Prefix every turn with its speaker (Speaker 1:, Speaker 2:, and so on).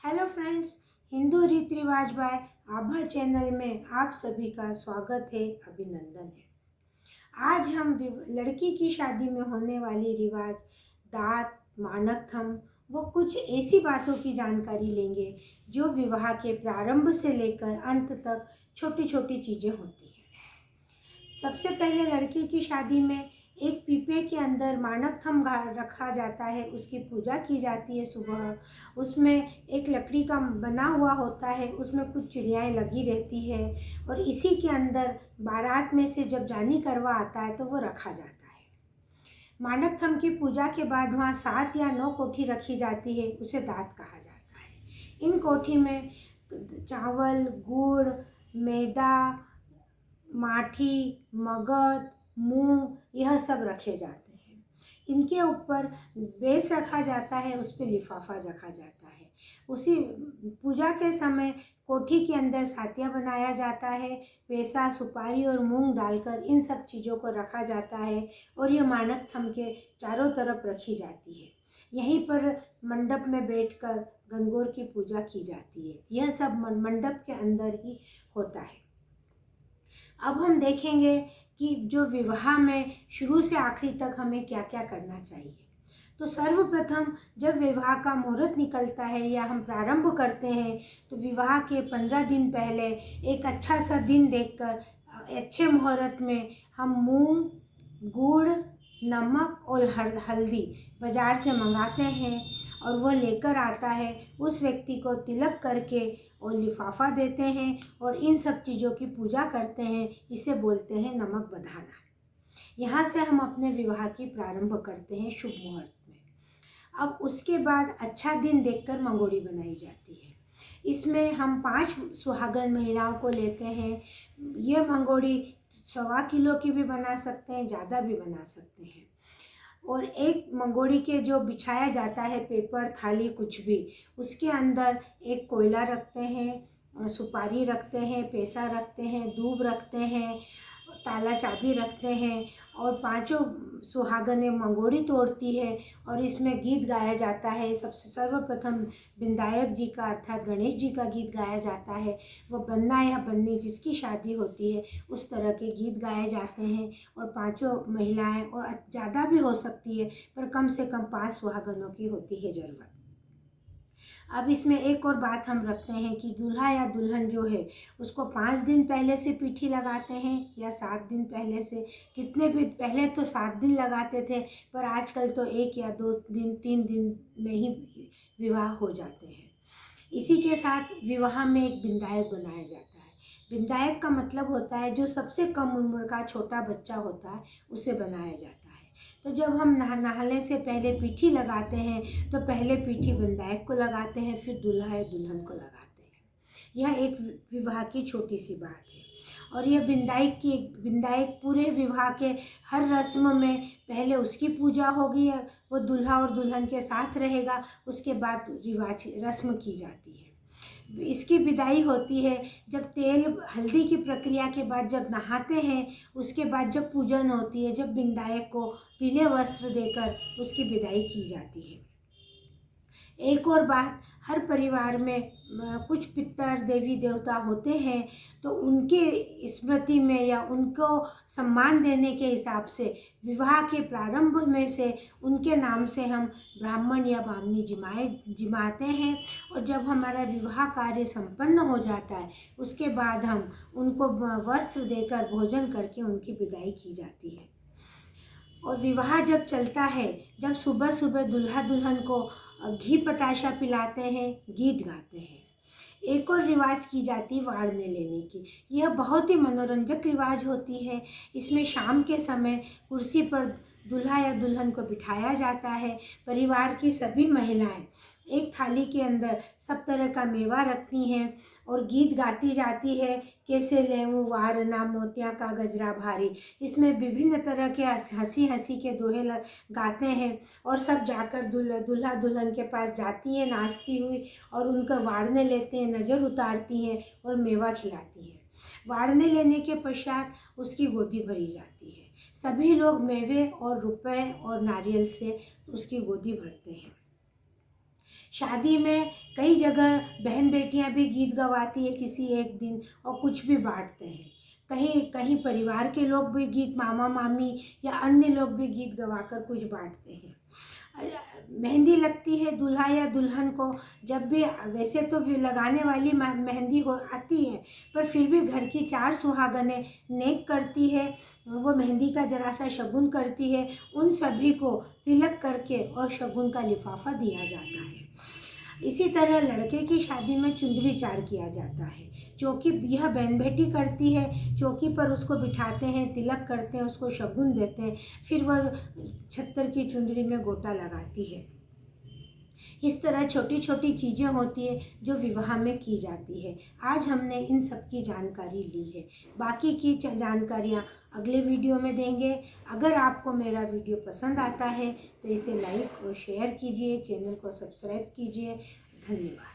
Speaker 1: Hello friends, Hindu रीति रिवाज bye आभा channel में आप सभी का स्वागत है, अभिनंदन है। आज हम लड़की की शादी में होने वाली रिवाज, दात, मानक थम व कुछ ऐसी बातों की जानकारी लेंगे जो विवाह के प्रारंभ से लेकर अंत तक छोटी छोटी चीज़ें होती हैं। सबसे पहले लड़की की शादी में एक पीपे के अंदर मानक थम रखा जाता है, उसकी पूजा की जाती है। सुबह उसमें एक लकड़ी का बना हुआ होता है, उसमें कुछ चिड़ियाएँ लगी रहती है और इसी के अंदर बारात में से जब जानी करवा आता है तो वो रखा जाता है। मानक थम की पूजा के बाद वहाँ 7 या 9 कोठी रखी जाती है, उसे दात कहा जाता है। इन कोठी में चावल, गुड़, मैदा, माठी, मगध, मूंग यह सब रखे जाते हैं। इनके ऊपर बेस रखा जाता है, उस पर लिफाफा रखा जाता है। उसी पूजा के समय कोठी के अंदर सातिया बनाया जाता है, पैसा, सुपारी और मूंग डालकर इन सब चीज़ों को रखा जाता है और ये मानक थम के चारों तरफ रखी जाती है। यहीं पर मंडप में बैठकर गणगौर की पूजा की जाती है। यह सब मंडप के अंदर ही होता है। अब हम देखेंगे कि जो विवाह में शुरू से आखिरी तक हमें क्या क्या करना चाहिए। तो सर्वप्रथम जब विवाह का मुहूर्त निकलता है या हम प्रारंभ करते हैं तो विवाह के 15 दिन पहले एक अच्छा सा दिन देखकर अच्छे मुहूर्त में हम मूंग, गुड़, नमक और हल्दी बाज़ार से मंगाते हैं और वो लेकर आता है। उस व्यक्ति को तिलक करके और लिफाफा देते हैं और इन सब चीज़ों की पूजा करते हैं। इसे बोलते हैं नमक बधाना। यहाँ से हम अपने विवाह की प्रारंभ करते हैं शुभ मुहूर्त में। अब उसके बाद अच्छा दिन देखकर मंगोड़ी बनाई जाती है। इसमें हम 5 सुहागन महिलाओं को लेते हैं। ये मंगोड़ी 1.25 किलो की भी बना सकते हैं, ज़्यादा भी बना सकते हैं। और एक मंगोड़ी के जो बिछाया जाता है, पेपर, थाली, कुछ भी, उसके अंदर एक कोयला रखते हैं, सुपारी रखते हैं, पैसा रखते हैं, दूब रखते हैं, ताला चाबी रखते हैं और 5 सुहागनें मंगोड़ी तोड़ती है और इसमें गीत गाया जाता है। सबसे सर्वप्रथम विनायक जी का अर्थात गणेश जी का गीत गाया जाता है। वो बन्ना या बन्नी जिसकी शादी होती है उस तरह के गीत गाए जाते हैं और 5 महिलाएं, और ज़्यादा भी हो सकती है पर कम से कम 5 सुहागनों की होती है ज़रूरत। अब इसमें एक और बात हम रखते हैं कि दूल्हा या दुल्हन जो है उसको 5 दिन पहले से पीठी लगाते हैं या 7 दिन पहले से। जितने भी पहले तो 7 दिन लगाते थे, पर आजकल तो 1 या 2 दिन 3 दिन में ही विवाह हो जाते हैं। इसी के साथ विवाह में एक विनायक बनाया जाता है। विनायक का मतलब होता है जो सबसे कम उम्र का छोटा बच्चा होता है उसे बनाया जाता है। तो जब हम नहाने से पहले पीठी लगाते हैं तो पहले पीठी विनायक को लगाते हैं, फिर दूल्हा या दुल्हन को लगाते हैं। यह एक विवाह की छोटी सी बात है। और यह विनायक पूरे विवाह के हर रस्म में पहले उसकी पूजा होगी, वो दूल्हा और दुल्हन के साथ रहेगा, उसके बाद रस्म की जाती है। इसकी विदाई होती है जब तेल हल्दी की प्रक्रिया के बाद जब नहाते हैं, उसके बाद जब पूजन होती है, जब विनायक को पीले वस्त्र देकर उसकी विदाई की जाती है। एक और बात, हर परिवार में कुछ पितर देवी देवता होते हैं, तो उनके स्मृति में या उनको सम्मान देने के हिसाब से विवाह के प्रारंभ में से उनके नाम से हम ब्राह्मण या ब्राह्मणी जिमाते हैं और जब हमारा विवाह कार्य संपन्न हो जाता है उसके बाद हम उनको वस्त्र देकर भोजन करके उनकी विदाई की जाती है। और विवाह जब चलता है, जब सुबह सुबह दूल्हा दुल्हन को घी पताशा पिलाते हैं, गीत गाते हैं। एक और रिवाज की जाती है वाड़ने लेने की। यह बहुत ही मनोरंजक रिवाज होती है। इसमें शाम के समय कुर्सी पर दूल्हा या दुल्हन को बिठाया जाता है। परिवार की सभी महिलाएं एक थाली के अंदर सब तरह का मेवा रखती हैं और गीत गाती जाती है, कैसे लेऊं वार ना मोतियाँ का गजरा भारी। इसमें विभिन्न तरह के हंसी हंसी के दोहे गाते हैं और सब जाकर दूल्हा दुल्हन के पास जाती हैं नाचती हुई और उनका वाड़ने लेते हैं, नज़र उतारती हैं और मेवा खिलाती हैं। वाड़ने लेने के पश्चात उसकी गोदी भरी जाती है। सभी लोग मेवे और रुपए और नारियल से उसकी गोदी भरते हैं। शादी में कई जगह बहन बेटियां भी गीत गवाती है किसी एक दिन, और कुछ भी बांटते हैं। कहीं कहीं परिवार के लोग भी गीत, मामा मामी या अन्य लोग भी गीत गवाकर कुछ बांटते हैं। मेहंदी लगती है दूल्हा या दुल्हन को जब भी, वैसे तो लगाने वाली मेहंदी हो आती है, पर फिर भी घर की 4 सुहागनें नेक करती है, वो मेहंदी का जरा सा शगुन करती है। उन सभी को तिलक करके और शगुन का लिफाफा दिया जाता है। इसी तरह लड़के की शादी में चुंदरी चार किया जाता है। चौकी यह बहन बेटी करती है, चौकी पर उसको बिठाते हैं, तिलक करते हैं, उसको शगुन देते हैं, फिर वह छत्तर की चुंदरी में गोटा लगाती है। इस तरह छोटी छोटी चीज़ें होती है जो विवाह में की जाती है। आज हमने इन सब की जानकारी ली है, बाकी की जानकारियाँ अगले वीडियो में देंगे। अगर आपको मेरा वीडियो पसंद आता है तो इसे लाइक और शेयर कीजिए, चैनल को सब्सक्राइब कीजिए। धन्यवाद।